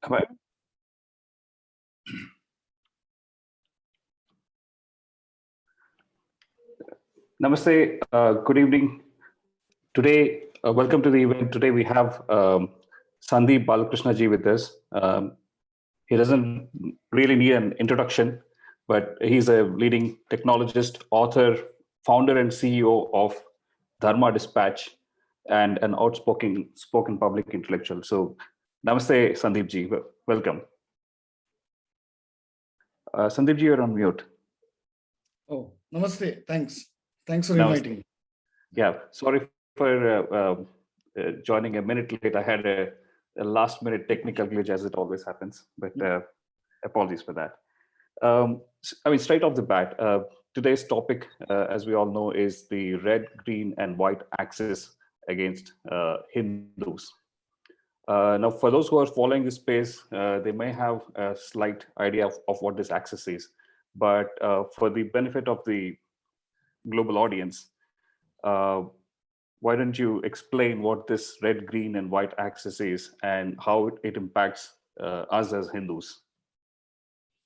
Right. Namaste. Good evening. Today, welcome to the event. Today we have Sandeep Balakrishna ji with us. He doesn't really need an introduction, but he's a leading technologist, author, founder, and CEO of Dharma Dispatch, and an outspoken public intellectual. So, Namaste, Sandeep ji. Welcome. Sandeep ji, you're on mute. Oh, namaste. Thanks for Namaste. inviting me. Yeah, sorry for joining a minute late. I had a last minute technical glitch, as it always happens, but apologies for that. I mean, straight off the bat, today's topic, as we all know, is the red, green, and white axis against Hindus. Now, for those who are following this space, they may have a slight idea of what this axis is, but for the benefit of the global audience, why don't you explain what this red, green, and white axis is and how it impacts us as Hindus?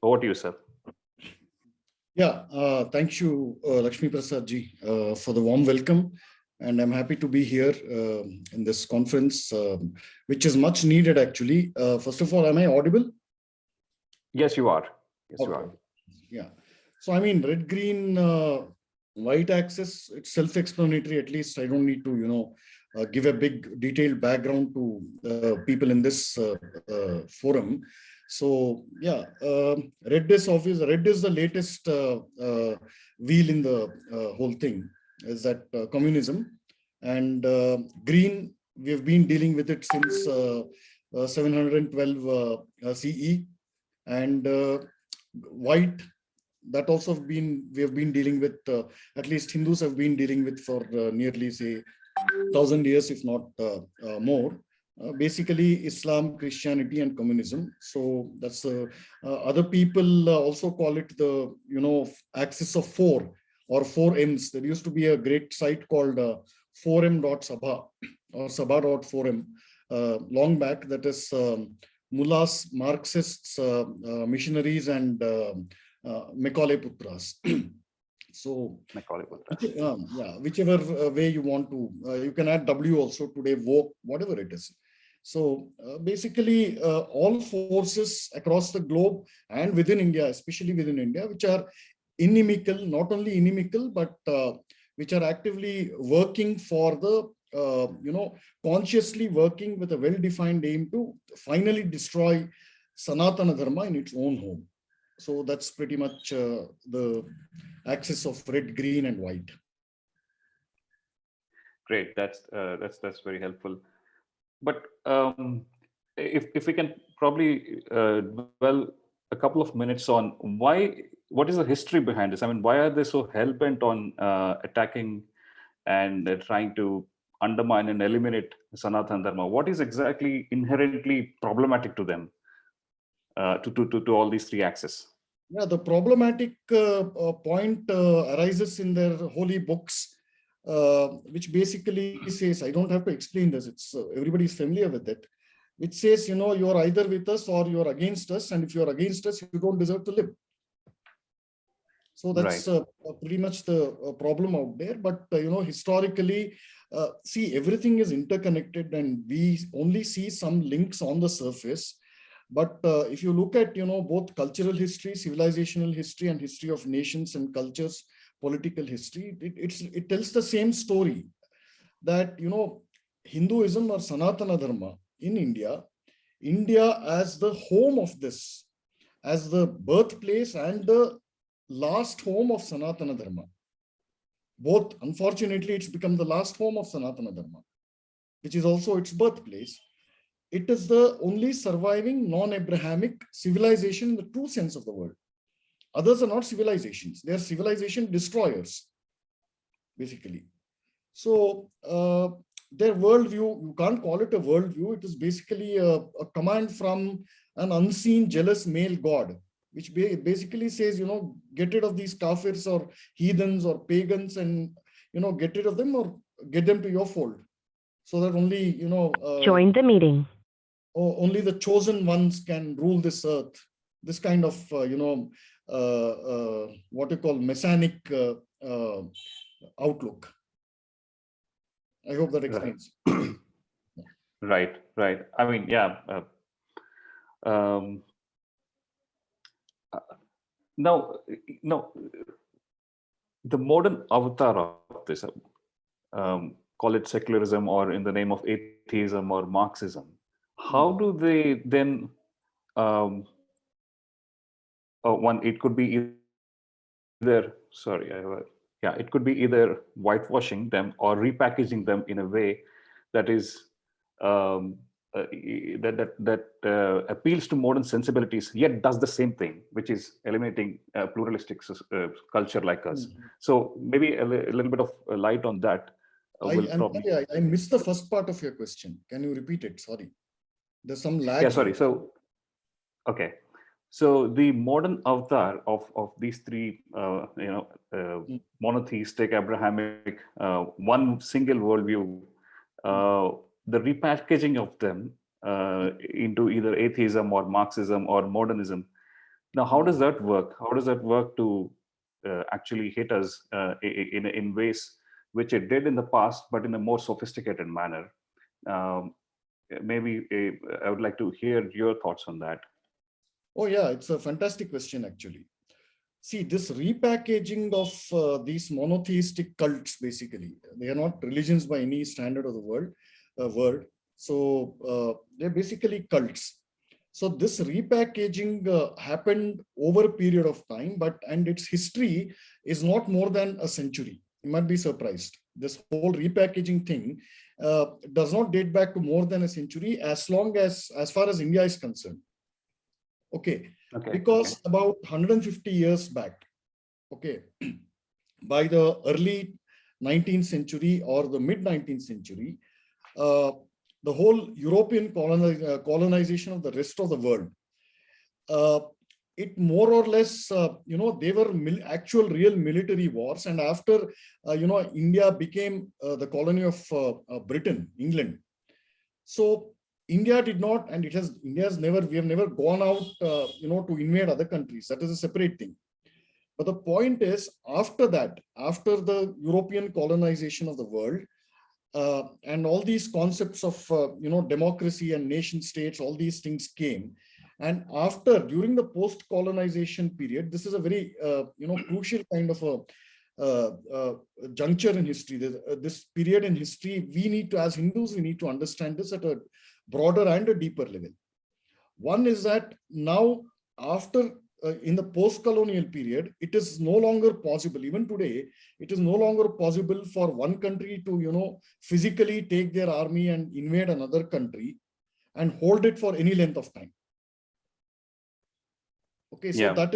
Over to you, sir. Yeah, thank you, Lakshmi Prasad ji, for the warm welcome. And I'm happy to be here in this conference, which is much needed, actually. First of all, am I audible? Yes, you are. Yes, okay. You are. Yeah. So, I mean, red, green, white axis, it's self-explanatory. At least I don't need to, give a big detailed background to people in this forum. So yeah, red is obvious. Red is the latest wheel in the whole thing. Is that communism, and green, we have been dealing with it since 712 CE, and white, that also we have been dealing with, at least Hindus have been dealing with for nearly, say, 1,000 years, if not more. Basically Islam, Christianity, and communism. So that's other people also call it the axis of four, or 4Ms. There used to be a great site called 4m.sabha or sabha.4m long back. That is mullahs, Marxists, missionaries, and Macaulay Putras. So yeah, whichever way you want to, you can add W also today, woke, whatever it is. So basically all forces across the globe and within India, especially within India, which are inimical, not only inimical, but which are actively working for the, consciously working with a well-defined aim to finally destroy Sanatana Dharma in its own home. So that's pretty much the axis of red, green, and white. Great, that's very helpful. But if we can probably dwell a couple of minutes on what is the history behind this? I mean, why are they so hell-bent on attacking and trying to undermine and eliminate Sanatana Dharma? What is exactly inherently problematic to them, to all these three axes? Yeah, the problematic point arises in their holy books, which basically says, I don't have to explain this, it's everybody is familiar with it, which says, you're either with us or you're against us, and if you're against us, you don't deserve to live. So that's right. pretty much the problem out there. But historically, see, everything is interconnected, and we only see some links on the surface. But if you look at both cultural history, civilizational history, and history of nations and cultures, political history, it tells the same story, that Hinduism or Sanatana Dharma in India as the home of this, as the birthplace and the last home of Sanatana Dharma. Both, unfortunately, it's become the last home of Sanatana Dharma, which is also its birthplace. It is the only surviving non-Abrahamic civilization in the true sense of the word. Others are not civilizations. They are civilization destroyers, basically. So their worldview, you can't call it a worldview. It is basically a command from an unseen, jealous male god, which basically says, get rid of these kafirs or heathens or pagans, and, get rid of them or get them to your fold. So that only, join the meeting. only the chosen ones can rule this earth. This kind of, what you call messianic outlook. I hope that explains. Right. I mean, yeah. Um, now, the modern avatar of this, call it secularism or in the name of atheism or Marxism, how do they then, it could be either, it could be either whitewashing them or repackaging them in a way that is appeals to modern sensibilities, yet does the same thing, which is eliminating pluralistic culture like us. So maybe a little bit of light on that. I missed the first part of your question. Can you repeat it? Sorry, there's some lag. Yeah, sorry. So, okay. So the modern avatar of these three, monotheistic, Abrahamic, one single worldview, the repackaging of them into either atheism or Marxism or modernism. Now, how does that work? How does that work to actually hit us in ways which it did in the past, but in a more sophisticated manner? Maybe I would like to hear your thoughts on that. Oh yeah, it's a fantastic question actually. See, this repackaging of these monotheistic cults, basically, they are not religions by any standard of the word. So they're basically cults. So this repackaging happened over a period of time, and its history is not more than a century. You might be surprised. This whole repackaging thing does not date back to more than a century, as far as India is concerned. Okay, because about 150 years back, by the early 19th century or the mid 19th century, the whole European colonization of the rest of the world, it more or less, they were actual real military wars. And after, India became the colony of Britain, England. So India did not, and we have never gone out, to invade other countries. That is a separate thing. But the point is, after that, after the European colonization of the world, and all these concepts of, democracy and nation states, all these things came. And during the post-colonization period, this is a very, crucial kind of a juncture in history. This period in history, we need to, as Hindus, we need to understand this at a broader and a deeper level. One is that now, after in the post-colonial period, it is no longer possible. Even today, it is no longer possible for one country to, physically take their army and invade another country and hold it for any length of time. Okay, so that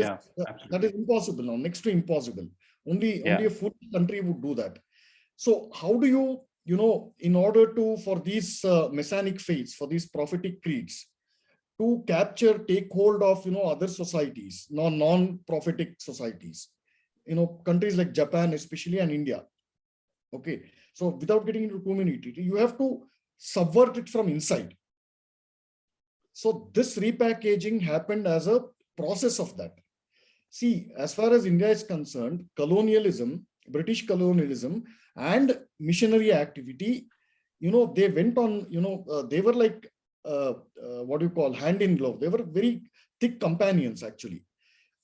is impossible now, next to impossible. Only a full country would do that. So how do you, in order for these messianic faiths, for these prophetic creeds, to take hold of, other societies, non-prophetic societies, countries like Japan, especially, and India. Okay, so without getting into too many details, you have to subvert it from inside. So this repackaging happened as a process of that. See, as far as India is concerned, colonialism, British colonialism, and missionary activity, they went on, they were like, what do you call, hand in glove. They were very thick companions, actually.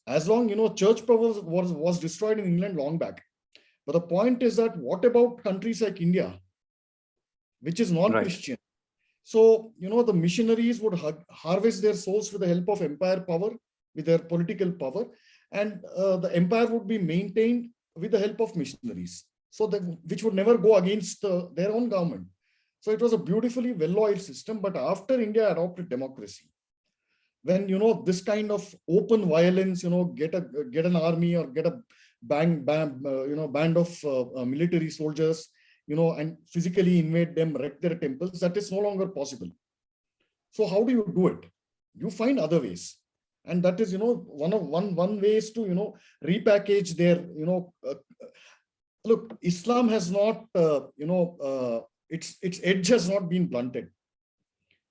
As long, church power was destroyed in England long back. But the point is that what about countries like India, which is non-Christian? Right. So, the missionaries would harvest their souls with the help of empire power, with their political power, and the empire would be maintained with the help of missionaries, so which would never go against their own government. So it was a beautifully well-oiled system. But after India adopted democracy, when, this kind of open violence, get an army or get a band of military soldiers, and physically invade them, wreck their temples, that is no longer possible. So how do you do it? You find other ways. And that is, one way is to, repackage their, look, Islam has not, its edge has not been blunted.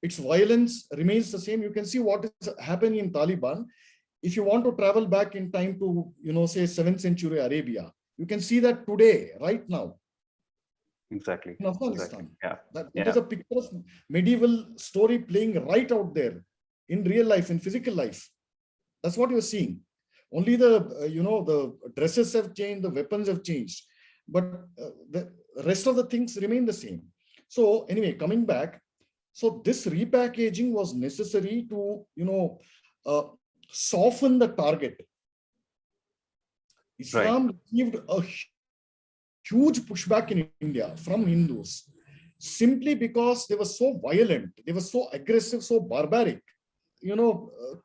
its violence remains the same. You can see what is happening in Taliban. If you want to travel back in time to, say 7th century Arabia, you can see that today, right now, Exactly. in Afghanistan. Exactly. Yeah. That is a picture of medieval story playing right out there in real life, in physical life. That's what you're seeing. Only the, the dresses have changed, the weapons have changed, but the rest of the things remain the same. So anyway, coming back, so this repackaging was necessary to, soften the target. Islam received a huge pushback in India from Hindus, simply because they were so violent, they were so aggressive, so barbaric.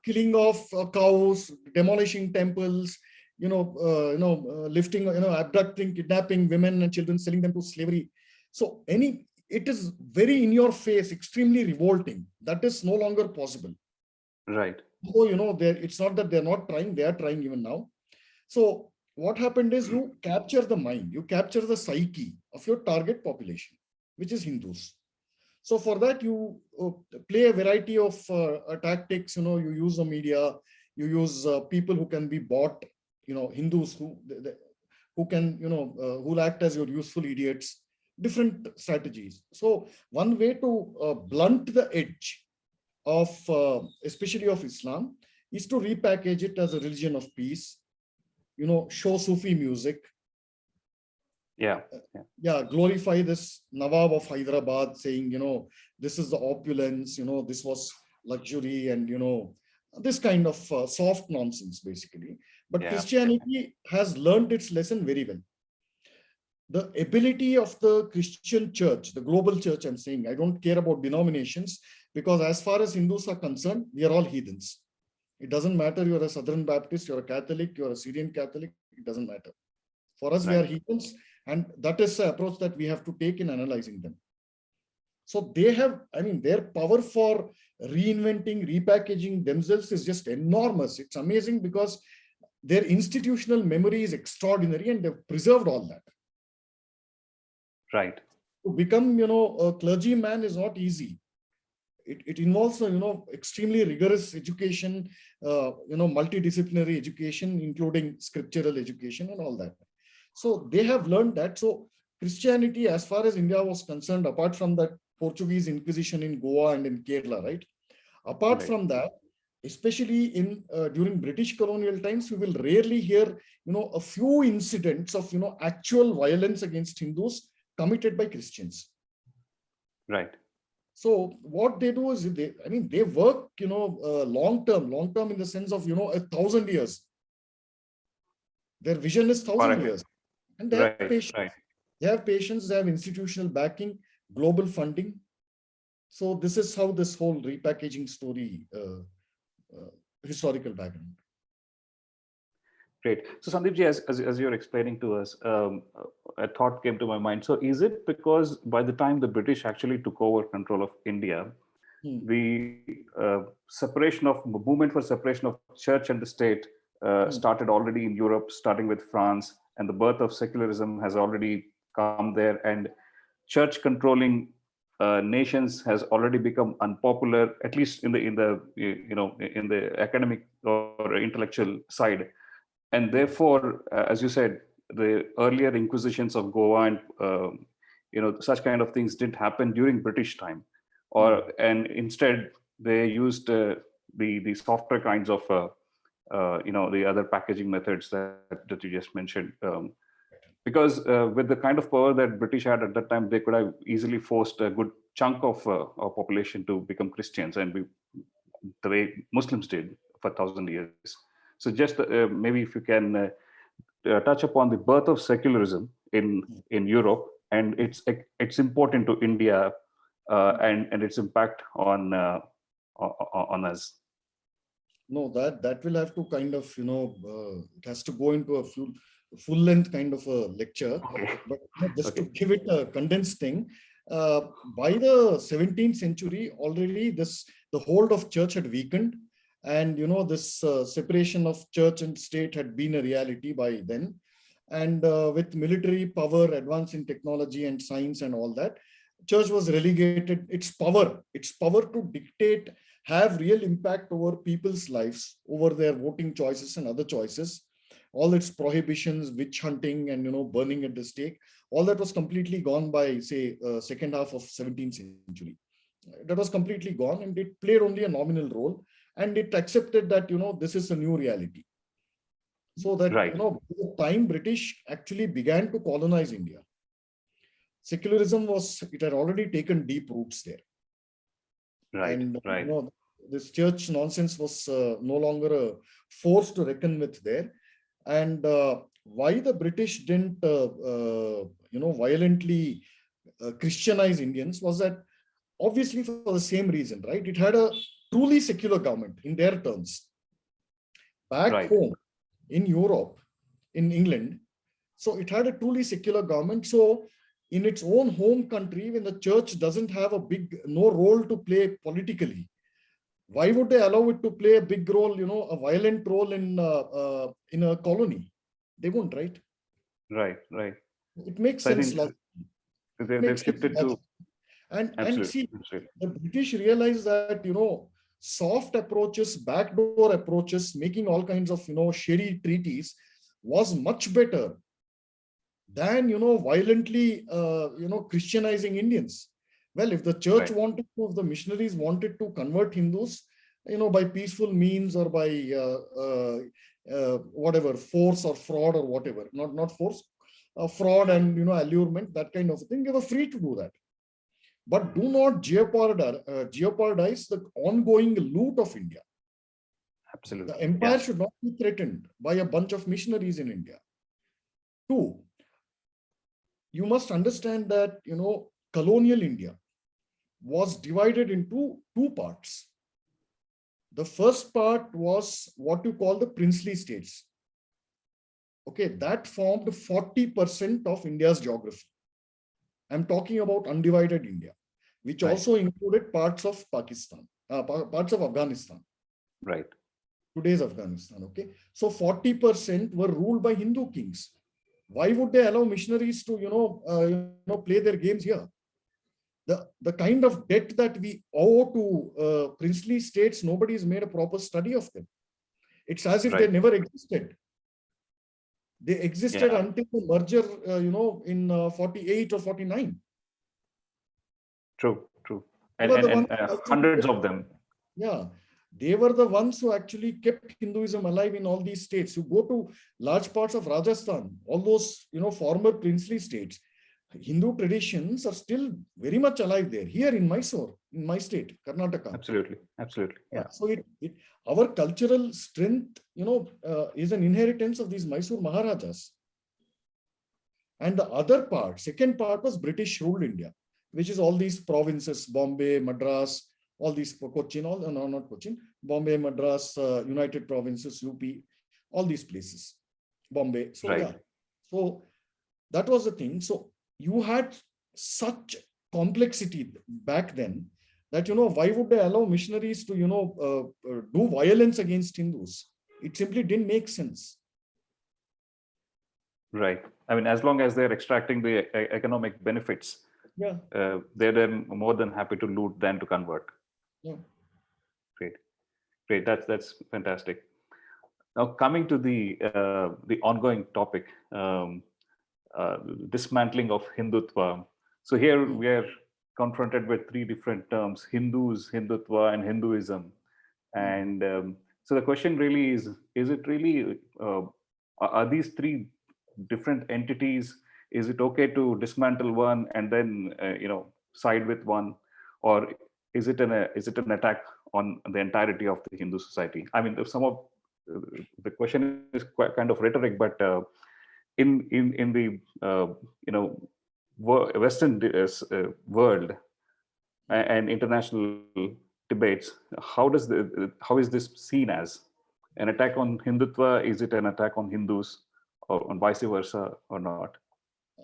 Killing of cows, demolishing temples, lifting, abducting, kidnapping women and children, selling them to slavery. So it is very in your face, extremely revolting. That is no longer possible. Right. So, it's not that they're not trying, they are trying even now. So what happened is you capture the mind, you capture the psyche of your target population, which is Hindus. So for that, you play a variety of tactics. You use the media, you use people who can be bought, Hindus who can, who act as your useful idiots, different strategies. So one way to blunt the edge of, especially of Islam, is to repackage it as a religion of peace, show Sufi music. Yeah. Glorify this Nawab of Hyderabad, saying, this is the opulence, this was luxury, and, this kind of soft nonsense, basically. But Christianity has learned its lesson very well. The ability of the Christian church, the global church, I'm saying, I don't care about denominations, because as far as Hindus are concerned, we are all heathens. It doesn't matter, you're a Southern Baptist, you're a Catholic, you're a Syrian Catholic, it doesn't matter. For us, we are heathens, and that is the approach that we have to take in analyzing them. So they have, their power for reinventing, repackaging themselves is just enormous. It's amazing because their institutional memory is extraordinary, and they've preserved all that. Right. To become, a clergyman is not easy. It involves, extremely rigorous education, multidisciplinary education, including scriptural education and all that. So they have learned that. So Christianity, as far as India was concerned, apart from that Portuguese Inquisition in Goa and in Kerala, right? Apart from that, especially in during British colonial times, we will rarely hear, a few incidents of, actual violence against Hindus committed by Christians. Right. So what they do is they work, long term in the sense of, 1,000 years. Their vision is 1,000 years. And they have patience. They have patience, they have institutional backing, global funding. So this is how this whole repackaging story, historical background. Great. So Sandeepji, as you're explaining to us, a thought came to my mind. So is it because by the time the British actually took over control of India, the movement for separation of church and the state started already in Europe, starting with France, and the birth of secularism has already come there, and church controlling nations has already become unpopular, at least in the academic or intellectual side. And therefore, as you said, the earlier inquisitions of Goa and such kind of things didn't happen during British time, and instead they used the softer kinds of the other packaging methods that you just mentioned. Because with the kind of power that British had at that time, they could have easily forced a good chunk of our population to become Christians, and the way Muslims did for 1,000 years. So just maybe if you can touch upon the birth of secularism in Europe and its important to India and its impact on us. No, that will have to kind of, it has to go into a full length kind of a lecture. But just to give it a condensed thing, by the 17th century already the hold of church had weakened, and this separation of church and state had been a reality by then. And with military power, advance in technology and science and all that, church was relegated. Its power to dictate, have real impact over people's lives, over their voting choices and other choices, all its prohibitions, witch hunting, and burning at the stake, all that was completely gone by, say, second half of 17th century. That was completely gone, and it played only a nominal role, and it accepted that this is a new reality. So that Right. by the time British actually began to colonize India, secularism it had already taken deep roots there. Right. And Right. this church nonsense was no longer a force to reckon with there. And why the British didn't violently Christianize Indians was that obviously for the same reason, right? It had a truly secular government in their terms. Back Right. home in Europe, in England, so it had a truly secular government. So in its own home country, when the church doesn't have no role to play politically, why would they allow it to play a big role, a violent role in a colony? They won't, right? Right. Right. It makes So I sense. think they've Makes sense shifted to logic. And absolutely. see, Absolutely. the British realized that soft approaches, backdoor approaches, making all kinds of shady treaties was much better than violently Christianizing Indians. Well, if the church Right. wanted to, if the missionaries wanted to convert Hindus, by peaceful means or by whatever, force or fraud or whatever, not force, fraud and allurement, that kind of thing, they were free to do that. But do not jeopardize the ongoing loot of India. Absolutely. The empire should not be threatened by a bunch of missionaries in India. Two, you must understand that colonial India was divided into two parts. The first part was what you call the princely states. Okay, that formed 40% of India's geography. I'm talking about undivided India, which Right. also included parts of Pakistan, parts of Afghanistan. Right. Today's Afghanistan. Okay, so 40% were ruled by Hindu kings. Why would they allow missionaries to play their games here? The kind of debt that we owe to princely states, nobody's made a proper study of them. It's as if they never existed. They existed until the merger, in 48 or 49. True. True. And hundreds of them. Yeah, they were the ones who actually kept Hinduism alive in all these states. You go to large parts of Rajasthan, all those former princely states, Hindu traditions are still very much alive there. Here in Mysore, in my state, Karnataka. Absolutely. Absolutely. Yeah. So our cultural strength, is an inheritance of these Mysore Maharajas. And the other part, second part, was British ruled India, which is all these provinces, Bombay, Madras, all these Cochin, not Cochin, Bombay, Madras, United Provinces, UP, all these places, Bombay. So right. yeah, so that was the thing. So you had such complexity back then that why would they allow missionaries to do violence against Hindus? It simply didn't make sense. Right. I mean, as long as they're extracting the economic benefits, they're then more than happy to loot than to convert. Yeah. Great. That's fantastic. Now, coming to the ongoing topic, dismantling of Hindutva. So here we are confronted with three different terms: Hindus, Hindutva, and Hinduism. And so the question really is it really, are these three different entities? Is it okay to dismantle one and then side with one, or is it an attack on the entirety of the Hindu society? I mean, some of the question is quite kind of rhetoric, but in the Western world and international debates, how is this seen as an attack on Hindutva? Is it an attack on Hindus, or on vice versa, or not?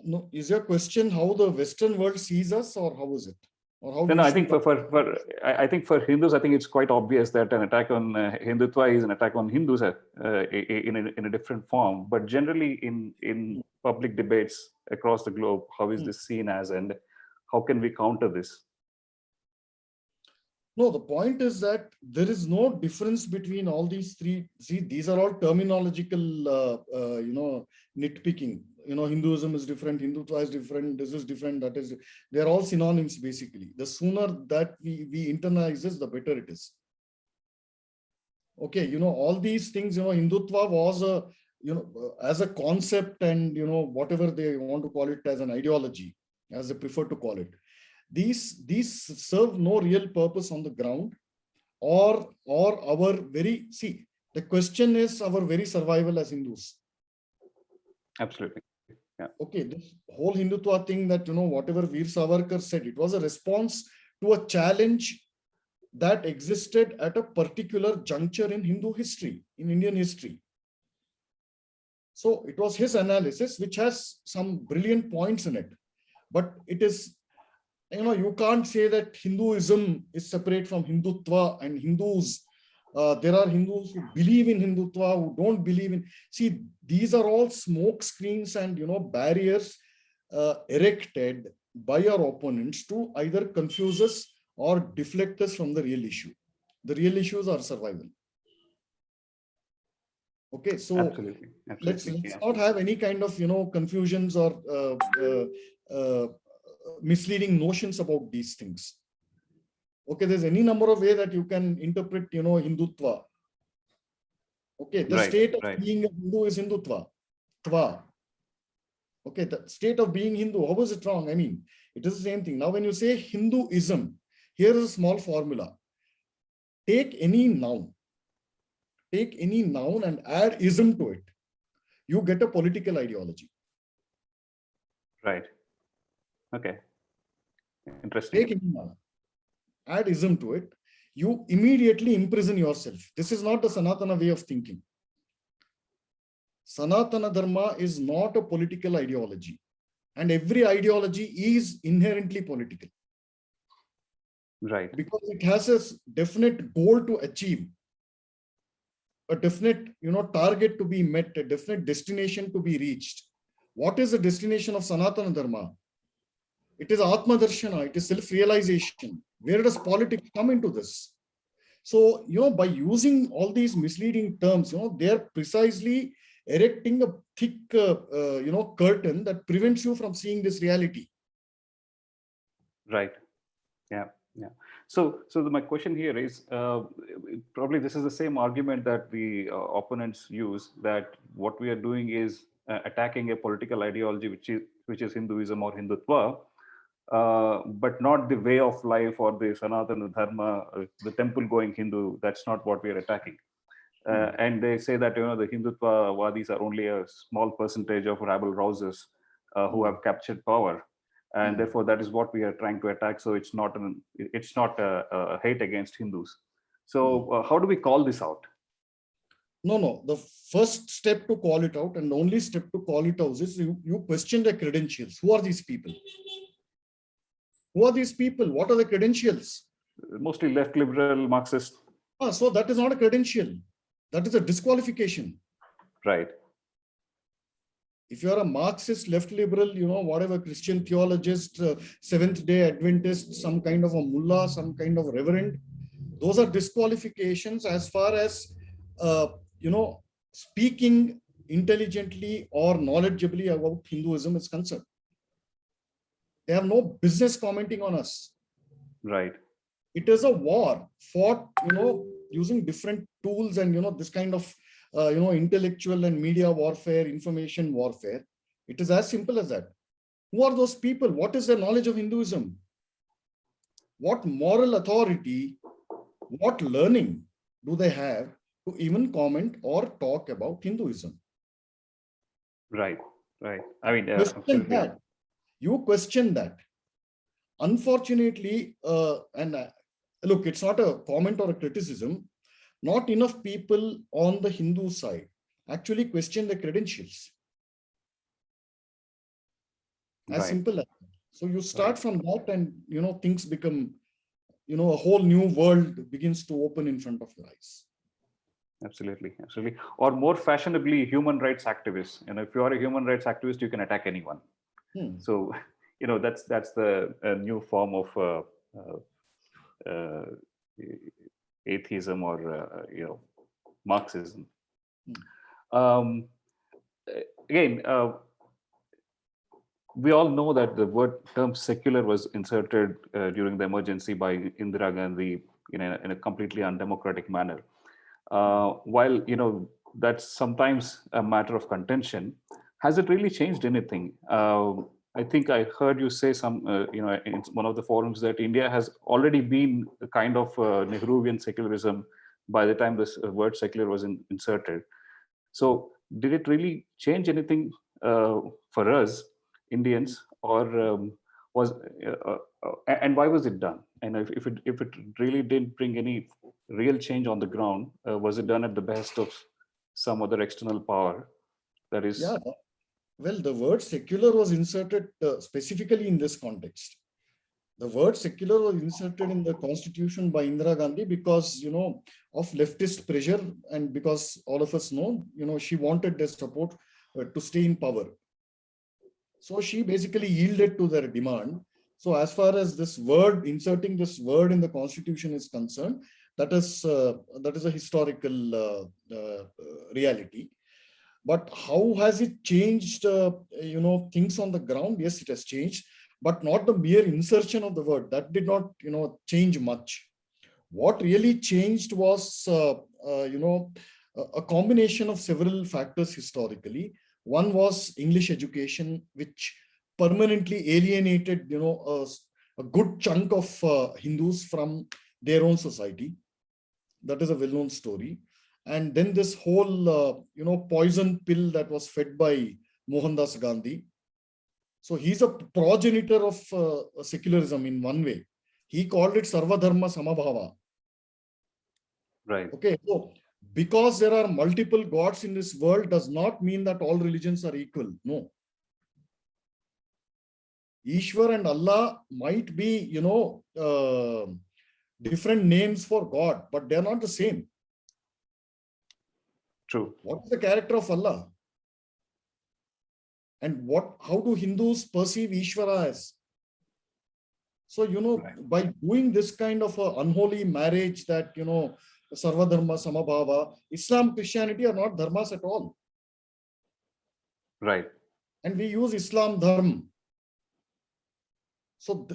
No, is your question how the Western world sees us, or how is it? Or how No, I think I think for Hindus, I think it's quite obvious that an attack on Hindutva is an attack on Hindus in a different form. But generally, in public debates across the globe, how is this seen as, and how can we counter this? No, the point is that there is no difference between all these three. See, these are all terminological, nitpicking. Hinduism is different, Hindutva is different, this is different, that is. They're all synonyms basically. The sooner that we internalize this, the better it is. Okay, all these things. Hindutva was as a concept, and whatever they want to call it as an ideology, as they prefer to call it. These serve no real purpose on the ground, or our very, see, the question is our very survival as Hindus. Absolutely. Yeah. Okay, this whole Hindutva thing, that whatever Veer Savarkar said, it was a response to a challenge that existed at a particular juncture in Hindu history, in Indian history. So it was his analysis, which has some brilliant points in it, but it is, you can't say that Hinduism is separate from Hindutva, and Hindus, there are Hindus who believe in Hindutva, who don't believe in. See, these are all smoke screens and barriers erected by our opponents to either confuse us or deflect us from the real issue. The real issues are survival. Okay, so absolutely. let's not have any kind of confusions or misleading notions about these things. Okay, there's any number of ways that you can interpret Hindutva. Okay, the state of being a Hindu is Hindutva. Tva. Okay, the state of being Hindu, how is it wrong? I mean, it is the same thing. Now, when you say Hinduism, here is a small formula. Take any noun and add ism to it. You get a political ideology. Right. Okay. Interesting. Take any noun, add ism to it. You immediately imprison yourself. This is not the Sanatana way of thinking. Sanatana Dharma is not a political ideology, and every ideology is inherently political. Right. Because it has a definite goal to achieve, a definite target to be met, a definite destination to be reached. What is the destination of Sanatana Dharma? It is Atma Darshana, it is self-realization. Where does politics come into this? So, by using all these misleading terms, they are precisely erecting a thick, curtain that prevents you from seeing this reality. Right. Yeah. Yeah. So my question here is, probably this is the same argument that the opponents use, that what we are doing is attacking a political ideology, which is Hinduism or Hindutva, but not the way of life or the Sanatana Dharma, the temple-going Hindu. That's not what we are attacking. And they say that the Hindutva Wadis are only a small percentage of rabble rousers who have captured power, and therefore that is what we are trying to attack. So it's not a hate against Hindus. So how do we call this out? No. The first step to call it out, and the only step to call it out, is you question their credentials. Who are these people? Who are these people? What are the credentials? Mostly left liberal Marxist. So that is not a credential. That is a disqualification. Right. If you are a Marxist, left liberal, whatever, Christian theologist, Seventh-day Adventist, some kind of a mullah, some kind of reverend, those are disqualifications as far as, speaking intelligently or knowledgeably about Hinduism is concerned. They have no business commenting on us. Right. It is a war fought, using different tools and, this kind of, intellectual and media warfare, information warfare. It is as simple as that. Who are those people? What is their knowledge of Hinduism? What moral authority, what learning do they have to even comment or talk about Hinduism? Right. Right. I mean, question that. You question that. Unfortunately, look, it's not a comment or a criticism. Not enough people on the Hindu side actually question the credentials. As simple as that. So you start from that, and things become, a whole new world begins to open in front of your eyes. Absolutely. Or more fashionably, human rights activists. If you are a human rights activist, you can attack anyone. So that's the new form of uh, atheism or Marxism. Um, Again, we all know that the word term secular was inserted during the emergency by Indira Gandhi in a completely undemocratic manner. While that's sometimes a matter of contention, has it really changed anything? I think I heard you say in one of the forums that India has already been a kind of Nehruvian secularism by the time this word secular was inserted. So did it really change anything for us Indians, or was and why was it done? And if it really didn't bring any real change on the ground, was it done at the behest of some other external power? That is, Yeah, well, the word secular was inserted specifically in this context. The word secular was inserted in the constitution by Indira Gandhi because, of leftist pressure, and because all of us know, she wanted their support to stay in power. So she basically yielded to their demand. So as far as this word, inserting this word in the constitution is concerned, that is a historical reality. But how has it changed, things on the ground? Yes, it has changed, but not the mere insertion of the word. That did not, change much. What really changed was, a combination of several factors historically. One was English education, which permanently alienated, a good chunk of Hindus from their own society. That is a well-known story. And then this whole, poison pill that was fed by Mohandas Gandhi. So he's a progenitor of secularism in one way. He called it Sarva Dharma Samabhava. right, Okay, so because there are multiple gods in this world does not mean that all religions are equal. No. Ishwar and Allah might be, different names for God, but they're not the same. true, What is the character of Allah? And how do Hindus perceive Ishvara as? So, right, by doing this kind of a unholy marriage that, Sarva Dharma Samabhava, Islam, Christianity are not dharmas at all. right, And we use Islam Dharma. So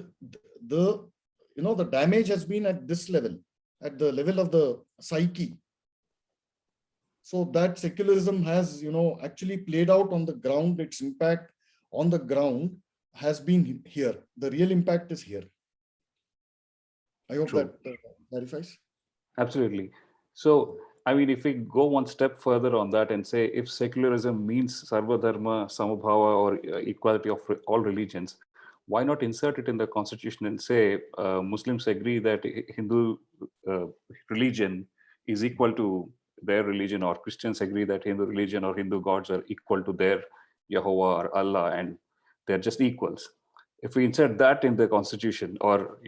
the damage has been at this level, at the level of the psyche. So that secularism has, actually played out on the ground. Its impact on the ground has been here. The real impact is here. I hope true. that clarifies. Absolutely. So, I mean, if we go one step further on that and say if secularism means Sarva Dharma, Samabhava, or equality of all religions, why not insert it in the constitution and say Muslims agree that Hindu uh, religion is equal to their religion, or Christians agree that Hindu religion or Hindu gods are equal to their Jehovah or Allah, and they're just equals. If we insert that in the constitution, or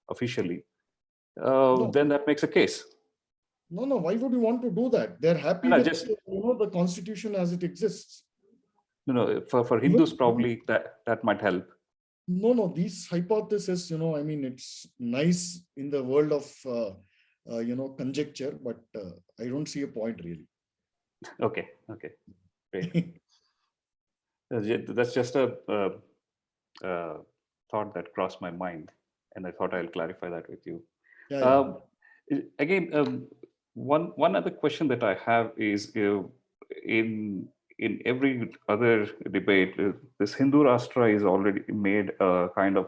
officially, No, then that makes a case. no. Why would you want to do that? They're happy And I with, just, the constitution as it exists. for Even Hindus, probably that might help. no. These hypotheses, I mean, it's nice in the world of, conjecture, but I don't see a point really. Okay, great. That's just a thought that crossed my mind, and I thought I'll clarify that with you. Yeah. Um, Again, one other question that I have is, in every other debate, this Hindu Rashtra is already made a kind of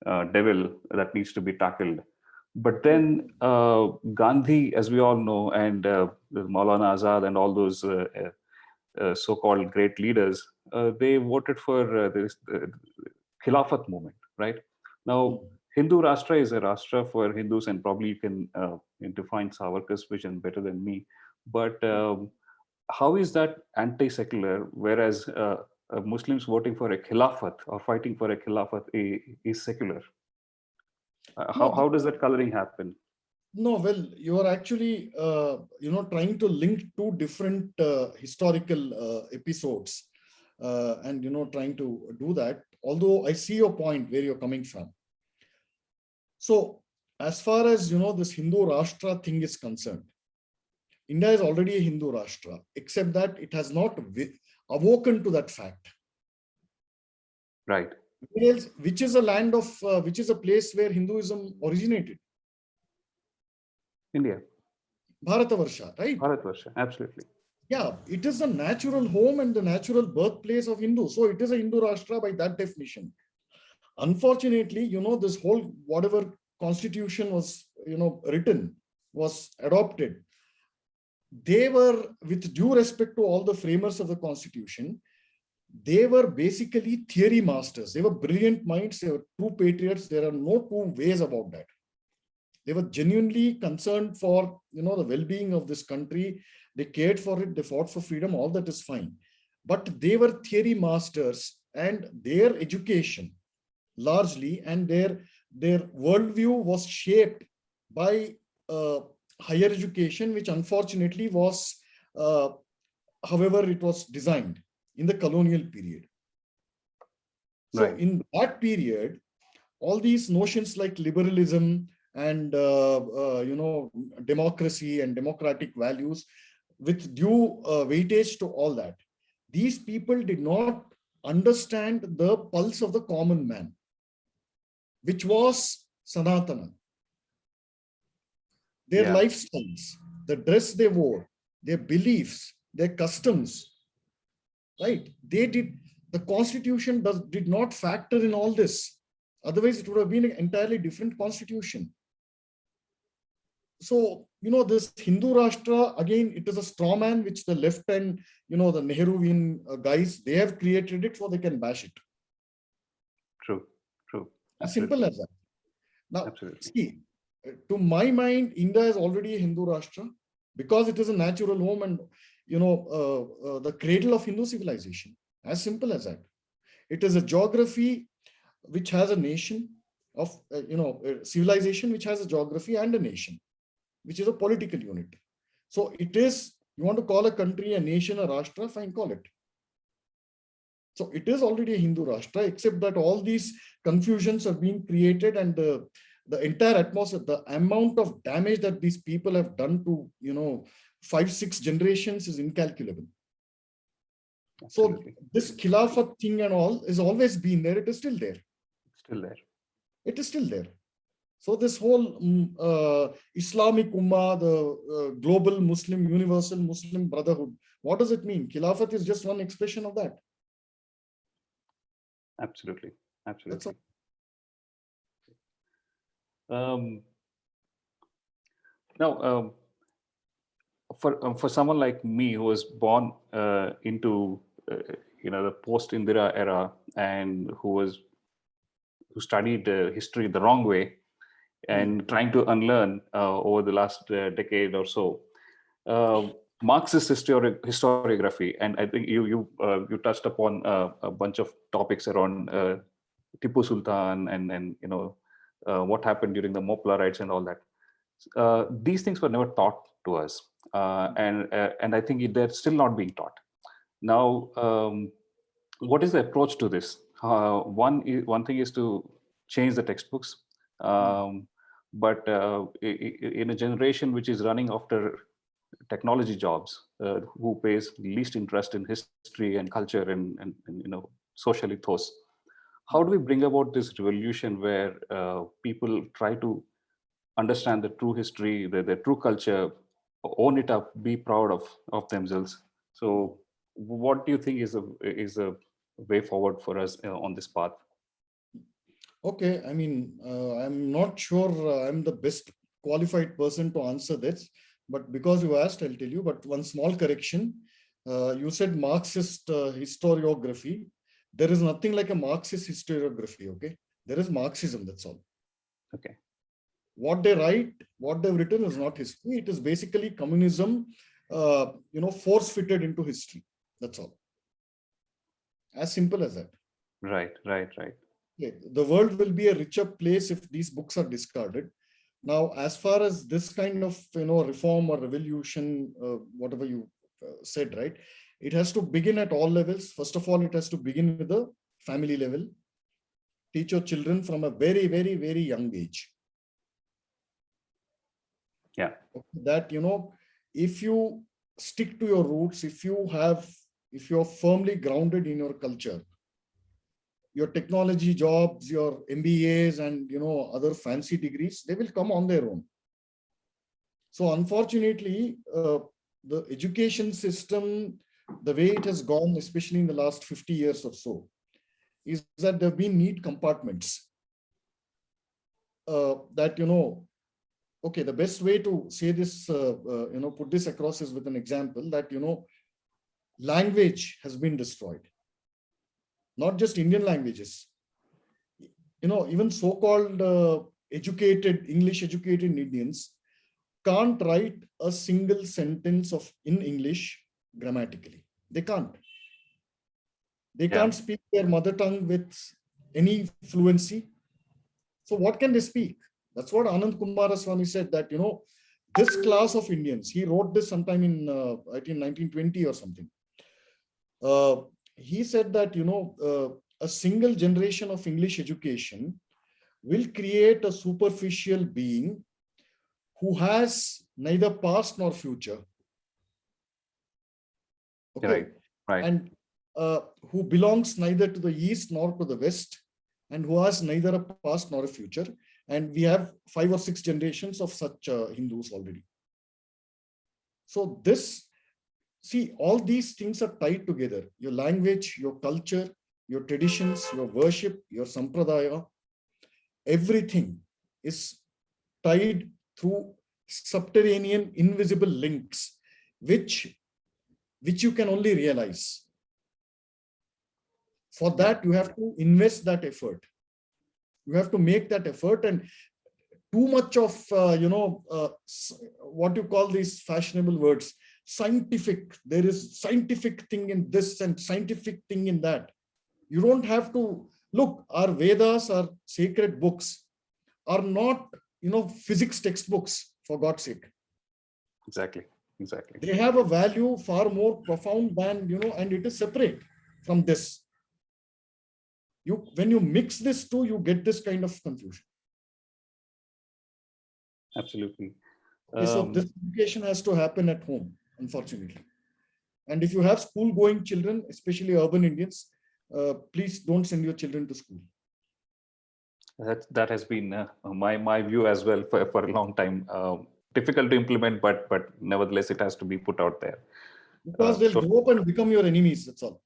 a devil that needs to be tackled. But then Gandhi, as we all know, and Maulana Azad and all those so-called great leaders, they voted for this Khilafat movement, right? Now, Hindu Rashtra is a Rashtra for Hindus, and probably you can define Savarkar's vision better than me. But how is that anti-secular, whereas Muslims voting for a Khilafat or fighting for a Khilafat is secular? No, How does that coloring happen? no, well, you are actually, trying to link two different historical episodes. and trying to do that. Although I see your point where you're coming from. So as far as this Hindu Rashtra thing is concerned, India is already a Hindu Rashtra, except that it has not awoken to that fact. Right. Which is a land of, which is a place where Hinduism originated? India. Bharatavarsha, right? Bharatvarsha, absolutely. Yeah, it is the natural home and the natural birthplace of Hindu. So it is a Hindu Rashtra by that definition. Unfortunately, this whole, whatever constitution was, written, was adopted. They were, with due respect to all the framers of the constitution, they were basically theory masters. They were brilliant minds. They were true patriots. There are no two ways about that. They were genuinely concerned for, the well-being of this country. They cared for it. They fought for freedom. All that is fine. But they were theory masters, and their education largely and their worldview was shaped by higher education, which unfortunately was, however it was designed in the colonial period. So Right. in that period, all these notions like liberalism and democracy and democratic values, with due weightage to all that, these people did not understand the pulse of the common man, which was Sanatana. Their lifestyles, the dress they wore, their beliefs, their customs, right? The constitution did not factor in all this. Otherwise, it would have been an entirely different constitution. So, this Hindu Rashtra, again, it is a straw man which the left and, the Nehruvian guys, they have created it so they can bash it. True. As simple as that. Now, absolutely. See, to my mind, India is already a Hindu Rashtra because it is a natural home and, the cradle of Hindu civilization. As simple as that. It is a geography which has a nation of, civilization which has a geography and a nation, which is a political unit. So it is, you want to call a country, a nation, a Rashtra, fine, call it. So it is already a Hindu Rashtra, except that all these confusions are being created, and the entire atmosphere, the amount of damage that these people have done to, 5-6 generations is incalculable. Absolutely. So this Khilafat thing and all is always been there. It is still there. Still there. It is still there. So this whole Islamic Ummah, the global Muslim, universal Muslim brotherhood, what does it mean? Khilafat is just one expression of that. Absolutely. That's all. Now, for someone like me who was born into the post Indira era and who studied history the wrong way and trying to unlearn over the last decade or so, Marxist historiography, and I think you touched upon a bunch of topics around Tipu Sultan and what happened during the Mopla riots and all that. These things were never taught to us, and I think they're still not being taught. Now, what is the approach to this? One thing is to change the textbooks, but in a generation which is running after technology jobs, who pays least interest in history and culture and social ethos, how do we bring about this revolution where people try to understand the true history, the true culture, own it up, be proud of themselves? So what do you think is a way forward for us on this path? Okay, I mean, I'm not sure I'm the best qualified person to answer this, but because you asked, I'll tell you. But one small correction, you said Marxist historiography. There is nothing like a Marxist historiography, okay? There is Marxism, that's all. Okay. What they write, what they've written is not history. It is basically communism, force-fitted into history. That's all. As simple as that. Right. The world will be a richer place if these books are discarded. Now, as far as this kind of reform or revolution, whatever you said, right? It has to begin at all levels. First of all, it has to begin with the family level. Teach your children from a very, very, very young age. Yeah. That, if you stick to your roots, if you're firmly grounded in your culture, your technology jobs, your MBAs and, other fancy degrees, they will come on their own. So unfortunately, the education system, the way it has gone, especially in the last 50 years or so, is that there have been neat compartments that, okay, the best way to say this, put this across is with an example that, language has been destroyed. Not just Indian languages. Even so-called English educated Indians can't write a single sentence in English grammatically. They can't. They can't speak their mother tongue with any fluency. So what can they speak? That's what Anand Kumaraswamy said, that, this class of Indians, he wrote this sometime in, I think 1920 or something. He said that, a single generation of English education will create a superficial being who has neither past nor future. Okay. Right. And who belongs neither to the East nor to the West, and who has neither a past nor a future. And we have 5 or 6 generations of such Hindus already. So see, all these things are tied together. Your language, your culture, your traditions, your worship, your sampradaya, everything is tied through subterranean, invisible links, which you can only realize. For that, you have to invest that effort. You have to make that effort, and too much of, what you call these fashionable words, scientific. There is scientific thing in this and scientific thing in that. You don't have to look. Our Vedas, our sacred books, are not, physics textbooks, for God's sake. Exactly. They have a value far more profound than, and it is separate from this. When you mix this two, you get this kind of confusion. Absolutely. So this education has to happen at home, unfortunately. And if you have school-going children, especially urban Indians, please don't send your children to school. That has been my view as well for a long time. Difficult to implement, but nevertheless, it has to be put out there. Because they'll grow up and become your enemies. That's all.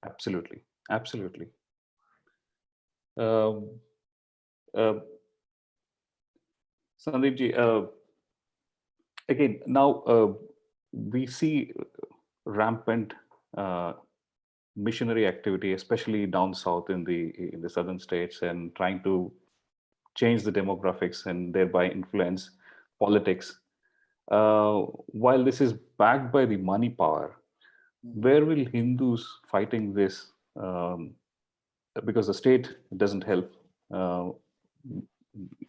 Absolutely. Sandeep ji, again, now we see rampant missionary activity, especially down south in the southern states, and trying to change the demographics and thereby influence politics. While this is backed by the money power, where will Hindus fighting this? Because the state doesn't help.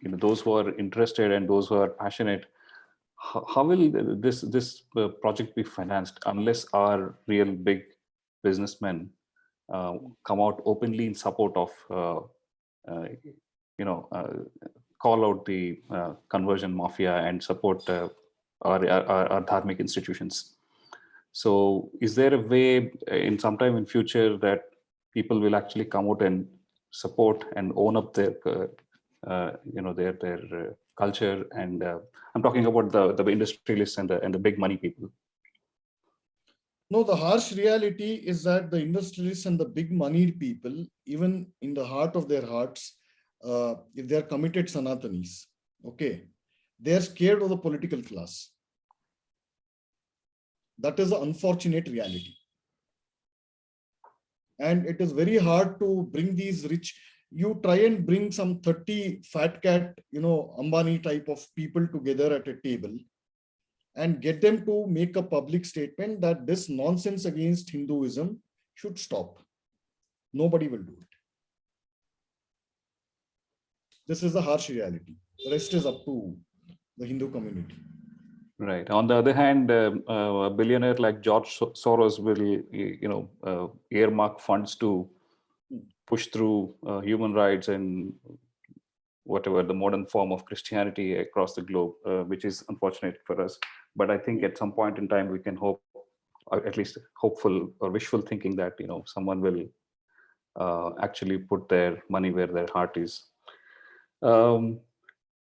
Those who are interested and those who are passionate, how will this project be financed unless our real big businessmen come out openly in support of call out the conversion mafia and support our dharmic institutions? So is there a way in sometime in future that people will actually come out and support and own up their their culture? And I'm talking about the industrialists and the big money people. No, the harsh reality is that the industrialists and the big moneyed people, even in the heart of their hearts, if they are committed Sanatanis, okay, they are scared of the political class. That is the unfortunate reality. And it is very hard to bring these rich. You try and bring some 30 fat cat, Ambani type of people together at a table and get them to make a public statement that this nonsense against Hinduism should stop. Nobody will do it. This is the harsh reality. The rest is up to the Hindu community. Right. On the other hand, a billionaire like George Soros will, earmark funds to push through human rights and whatever the modern form of Christianity across the globe, which is unfortunate for us. But I think at some point in time we can hope, or at least hopeful or wishful thinking that someone will actually put their money where their heart is. Um,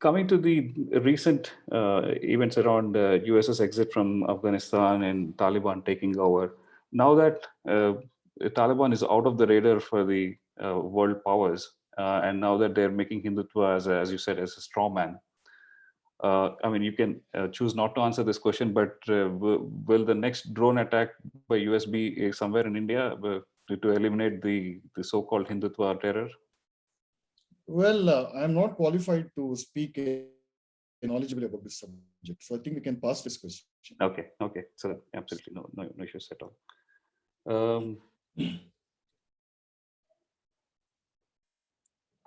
Coming to the recent events around US's exit from Afghanistan and Taliban taking over, now that the Taliban is out of the radar for the world powers, and now that they're making Hindutva as you said, as a straw man. I mean, you can choose not to answer this question, but will the next drone attack by US be somewhere in India to eliminate the so-called Hindutva terror? Well, I'm not qualified to speak knowledgeably about this subject, so I think we can pass this question. Okay, so absolutely no issues at all. Um,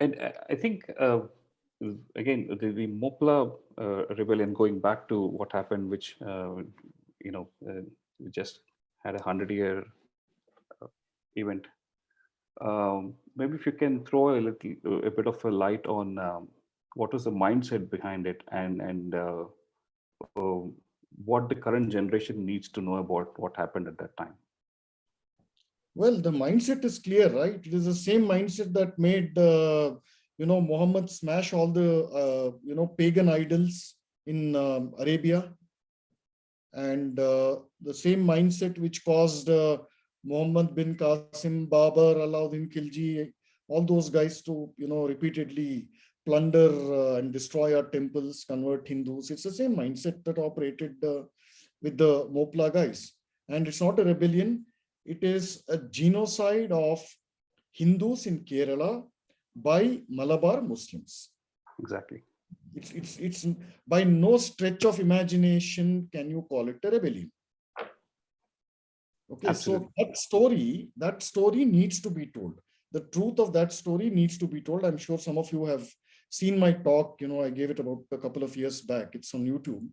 and I think again the Mopla rebellion, going back to what happened, which we just had 100-year event. Maybe if you can throw a bit of a light on what was the mindset behind it, and uh, what the current generation needs to know about what happened at that time. Well, the mindset is clear, right? It is the same mindset that made Muhammad smash all the pagan idols in Arabia, and the same mindset which caused Muhammad bin Qasim, Babar, Alauddin Khilji, all those guys to repeatedly plunder and destroy our temples, convert Hindus. It's the same mindset that operated with the Mopla guys, and it's not a rebellion. It is a genocide of Hindus in Kerala by Malabar Muslims. Exactly. It's by no stretch of imagination can you call it a rebellion. Okay, absolutely. So that story needs to be told. The truth of that story needs to be told. I'm sure some of you have seen my talk. I gave it about a couple of years back. It's on YouTube.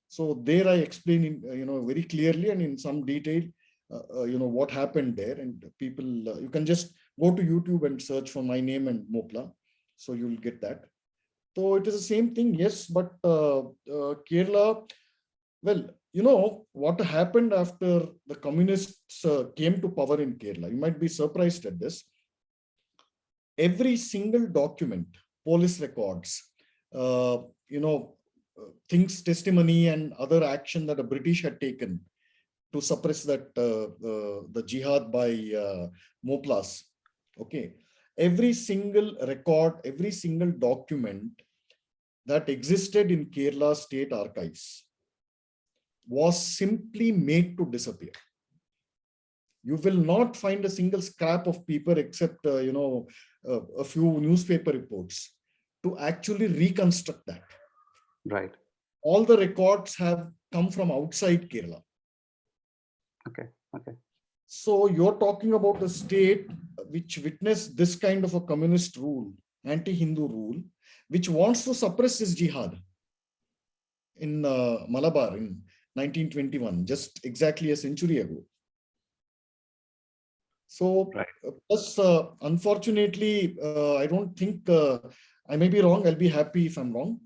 So there I explain in very clearly and in some detail what happened there, and people you can just go to YouTube and search for my name and Mopla, so you'll get that. So it is the same thing, yes, but Kerala, well, what happened after the communists came to power in Kerala, you might be surprised at this. Every single document, police records, things, testimony and other action that the British had taken to suppress that the jihad by Moplas. Okay, every single record, every single document that existed in Kerala state archives was simply made to disappear. You will not find a single scrap of paper except a few newspaper reports to actually reconstruct that. Right. All the records have come from outside Kerala. Okay. So you're talking about a state which witnessed this kind of a communist rule, anti-Hindu rule, which wants to suppress this jihad in Malabar in 1921, just exactly a century ago. So, right. Plus, unfortunately, I don't think, I may be wrong, I'll be happy if I'm wrong.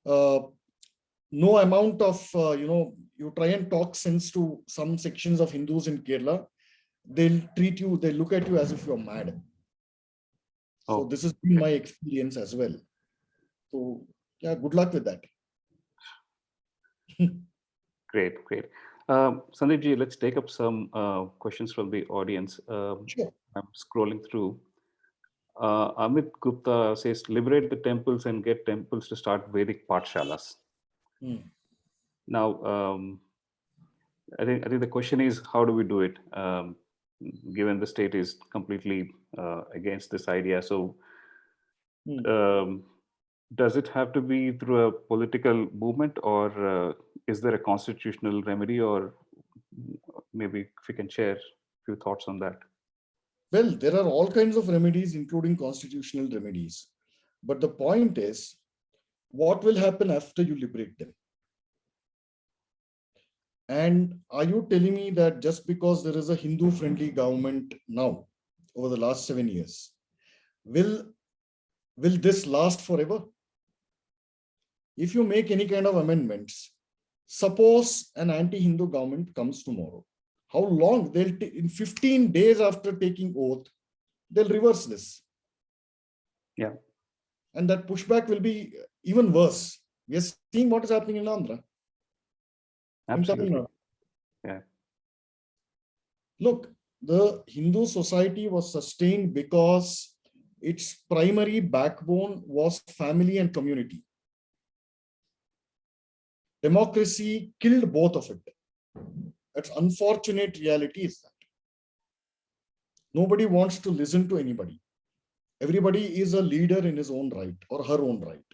No amount of, you try and talk sense to some sections of Hindus in Kerala, they'll look at you as if you're mad. So this has been my experience as well. So yeah, good luck with that. Great. Sandeep ji, let's take up some questions from the audience. Sure. I'm scrolling through. Amit Gupta says, liberate the temples and get temples to start Vedic Pathshalas. Now, I think the question is, how do we do it? Given the state is completely against this idea. So does it have to be through a political movement, or is there a constitutional remedy, or maybe if you can share a few thoughts on that? Well, there are all kinds of remedies, including constitutional remedies. But the point is, what will happen after you liberate them? And are you telling me that just because there is a Hindu-friendly government now, over the last 7 years, will this last forever? If you make any kind of amendments, suppose an anti-Hindu government comes tomorrow, how long? They'll in 15 days after taking oath, they'll reverse this. Yeah. And that pushback will be even worse. We are seeing what is happening in Andhra. Absolutely. Yeah. Look, the Hindu society was sustained because its primary backbone was family and community. Democracy killed both of it. That's unfortunate reality is that. Nobody wants to listen to anybody. Everybody is a leader in his own right or her own right.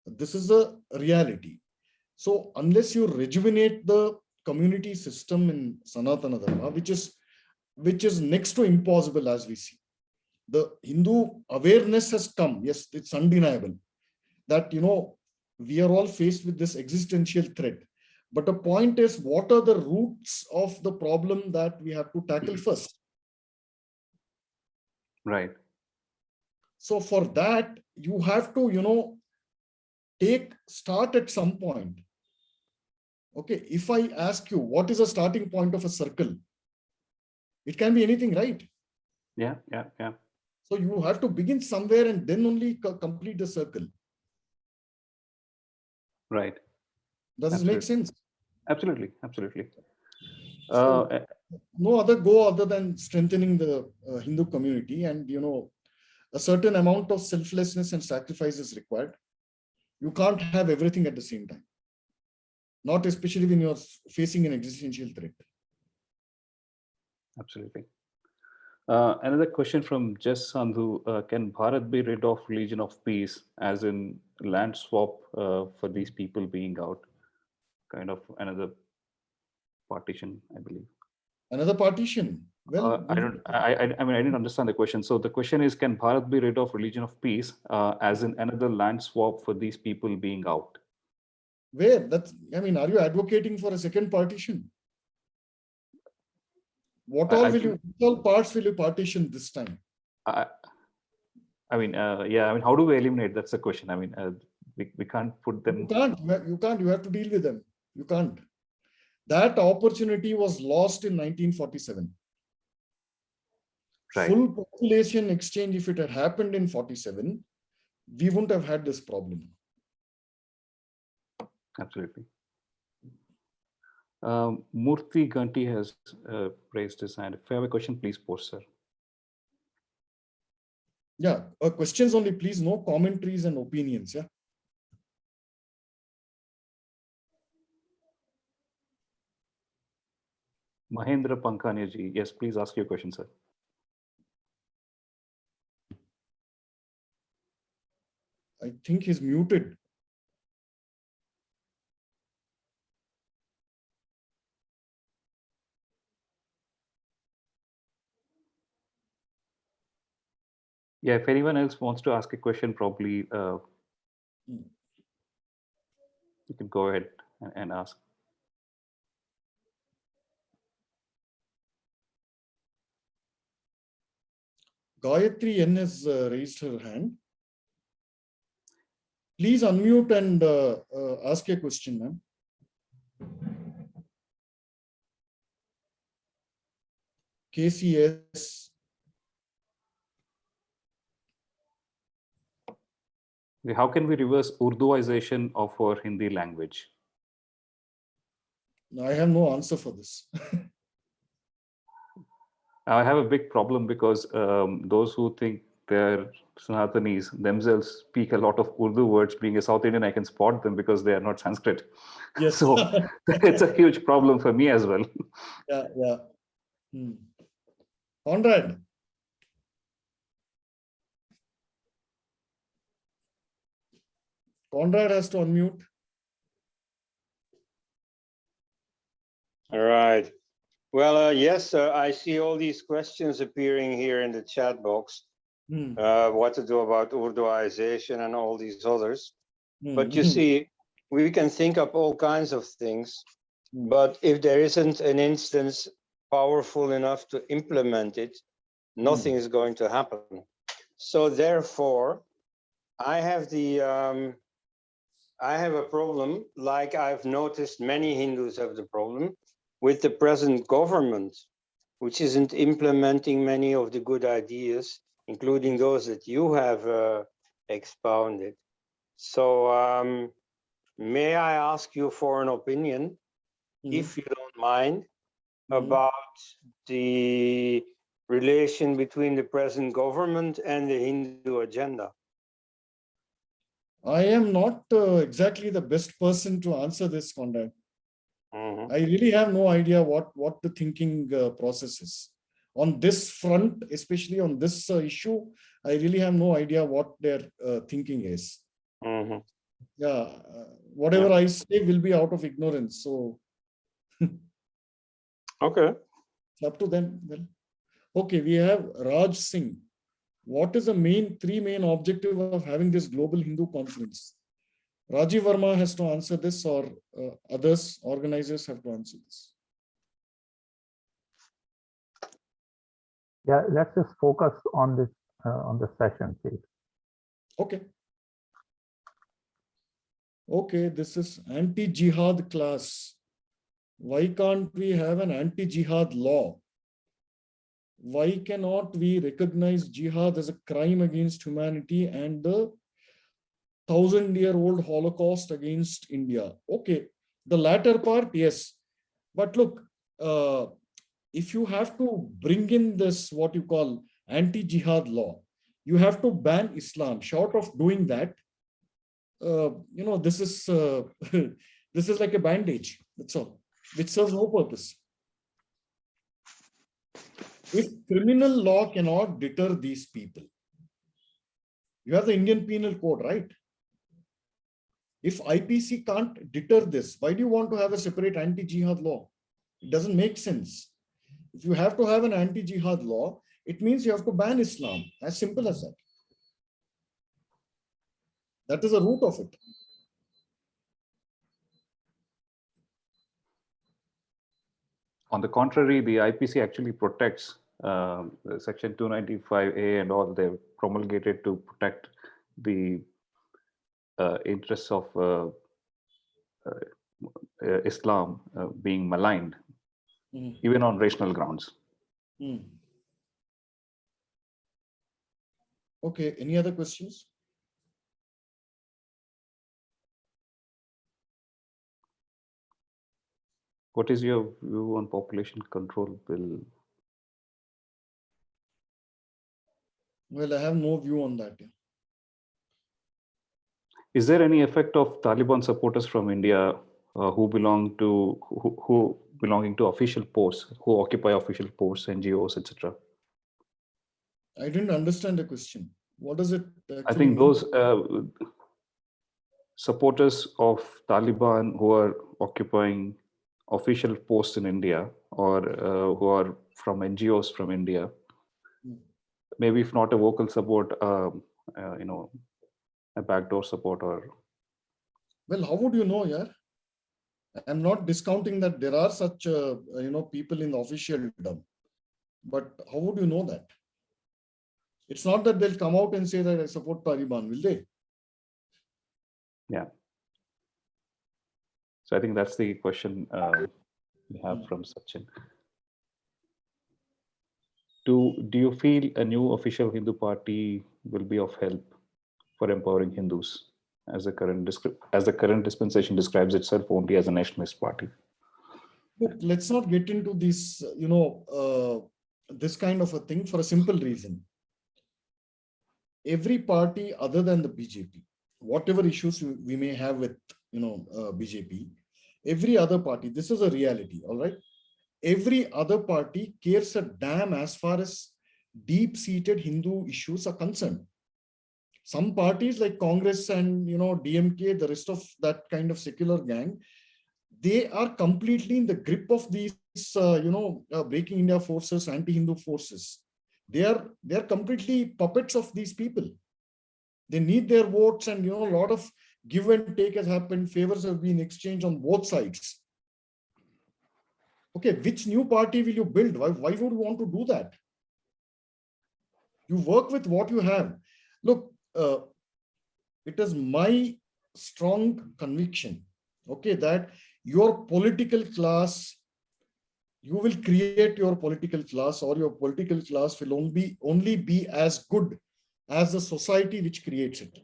This is a reality. So unless you rejuvenate the community system in Sanatana Dharma, which is next to impossible as we see, the Hindu awareness has come. Yes, it's undeniable that, we are all faced with this existential threat. But the point is, what are the roots of the problem that we have to tackle first? Right. So for that, you have to, start at some point. Okay, if I ask you, what is a starting point of a circle? It can be anything, right? Yeah. So you have to begin somewhere and then only complete the circle. Right. Does this make sense? Absolutely. So, no other goal other than strengthening the Hindu community, and a certain amount of selflessness and sacrifice is required. You can't have everything at the same time, not especially when you're facing an existential threat. Absolutely. Another question from Jess Sandhu. Can Bharat be rid of religion of peace, as in land swap for these people being out? Kind of another partition, I believe. Another partition? Well, I don't. I mean, I didn't understand the question. So the question is, can Bharat be rid of religion of peace, as in another land swap for these people being out? where? Are you advocating for a second partition? What all parts will you partition this time? Yeah. I mean, how do we eliminate? That's the question. I mean, we can't put them. You can't. You have to deal with them. You can't. That opportunity was lost in 1947. Right. Full population exchange, if it had happened in 47, we wouldn't have had this problem. Absolutely. Murthy Ganti has raised his hand. If you have a question, please post, sir. Yeah, questions only, please. No commentaries and opinions. Yeah. Mahendra Pankhania ji, yes, please ask your question, sir. I think he's muted. Yeah, if anyone else wants to ask a question, probably you can go ahead and ask. Gayatri N has raised her hand. Please unmute and ask a question, ma'am. KCS. How can we reverse Urduization of our Hindi language? I have no answer for this. I have a big problem because those who think they're Sanatanis themselves speak a lot of Urdu words. Being a South Indian, I can spot them because they are not Sanskrit. Yes. So it's a huge problem for me as well. Yeah. Conrad. Conrad has to unmute. All right. Well, yes, I see all these questions appearing here in the chat box. What to do about Urduization and all these others. But you see, we can think up all kinds of things. But if there isn't an instance powerful enough to implement it, nothing is going to happen. So therefore, I have a problem, like I've noticed many Hindus have the problem, with the present government, which isn't implementing many of the good ideas, including those that you have expounded. So may I ask you for an opinion, if you don't mind, about the relation between the present government and the Hindu agenda? I am not exactly the best person to answer this, Conrad. I really have no idea what the thinking process is. On this front, especially on this issue, I really have no idea what their thinking is. Yeah, whatever I say will be out of ignorance. So, okay. It's up to them. Well, okay, we have Raj Singh. What is the three main objective of having this global Hindu conference? Rajiv Verma has to answer this, or others, organizers have to answer this. Yeah, let's just focus on this on the session, please. Okay. Okay, this is anti-jihad class. Why can't we have an anti-jihad law? Why cannot we recognize jihad as a crime against humanity and the 1,000-year-old Holocaust against India? Okay, the latter part, yes. But look, if you have to bring in this, what you call anti-jihad law, you have to ban Islam. Short of doing that, this is this is like a bandage. That's all, which serves no purpose. If criminal law cannot deter these people, you have the Indian Penal Code, right? If IPC can't deter this, why do you want to have a separate anti-jihad law? It doesn't make sense. If you have to have an anti-jihad law, it means you have to ban Islam. As simple as that. That is the root of it. On the contrary, the IPC actually protects Section 295A and all. They're promulgated to protect the interests of Islam being maligned, even on rational grounds. Okay, any other questions? What is your view on population control bill? Well, I have no view on that. Is there any effect of Taliban supporters from India who belonging to official posts, who occupy official posts, NGOs, etc.? I didn't understand the question. What does it actually I think mean? those supporters of Taliban who are occupying official posts in India, or who are from NGOs from India, maybe if not a vocal support, a backdoor support, or. Well, how would you know, yeah? I'm not discounting that there are such, people in the officialdom, but how would you know that? It's not that they'll come out and say that I support Taliban, will they? Yeah. So I think that's the question we have from Sachin. Do you feel a new official Hindu party will be of help for empowering Hindus, as the current dispensation describes itself only as a nationalist party? Look, let's not get into this, this kind of a thing for a simple reason. Every party other than the BJP, whatever issues we may have with, BJP, every other party, this is a reality, all right? Every other party cares a damn as far as deep-seated Hindu issues are concerned. Some parties like Congress and, DMK, the rest of that kind of secular gang, they are completely in the grip of these, Breaking India forces, anti-Hindu forces. They are completely puppets of these people. They need their votes, and, a lot of give and take has happened. Favors have been exchanged on both sides. Okay, which new party will you build? Why would you want to do that? You work with what you have. Look, it is my strong conviction, okay, that your political class, you will create your political class, or your political class will only be as good as the society which creates it.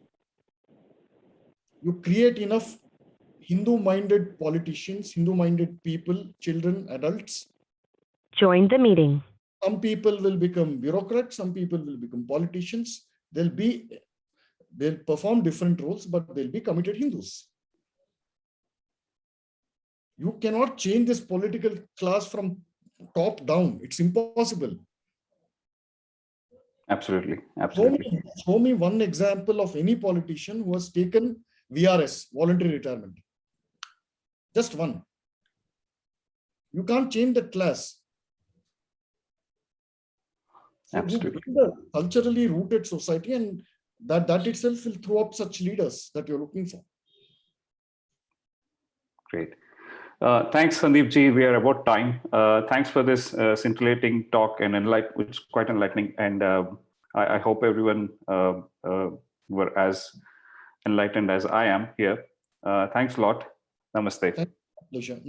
You create enough Hindu-minded politicians, Hindu-minded people, children, adults. Join the meeting. Some people will become bureaucrats, some people will become politicians. They'll perform different roles, but they'll be committed Hindus. You cannot change this political class from top down. It's impossible. Absolutely. Absolutely. Show me one example of any politician who has taken VRS, voluntary retirement. Just one. You can't change that class. So Absolutely. you build a culturally rooted society, and that itself will throw up such leaders that you're looking for. Great. Thanks, Sandeep ji. We are about time. Thanks for this scintillating talk and which is quite enlightening. And I hope everyone were as enlightened as I am here. Thanks a lot. Namaste. Pleasure.